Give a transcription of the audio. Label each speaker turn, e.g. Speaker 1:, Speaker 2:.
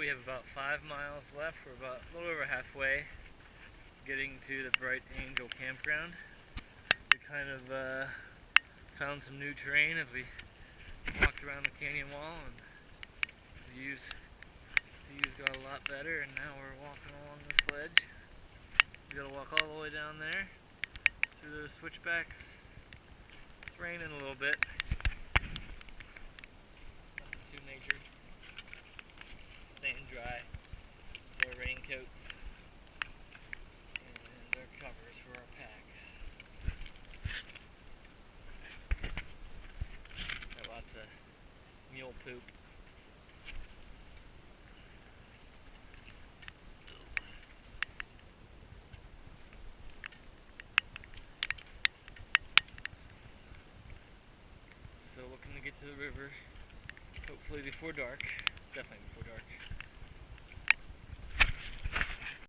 Speaker 1: we have about 5 miles left. We're about a little over halfway getting to the Bright Angel campground. We kind of found some new terrain as we walked around the canyon wall, and the views got a lot better, and now we're walking along this ledge. We gotta walk all the way down there through those switchbacks. It's raining a little bit. Nothing too major. Staying dry. Our raincoats and our covers for our packs. Got lots of mule poop. Still looking to get to the river, hopefully before dark. Definitely before dark.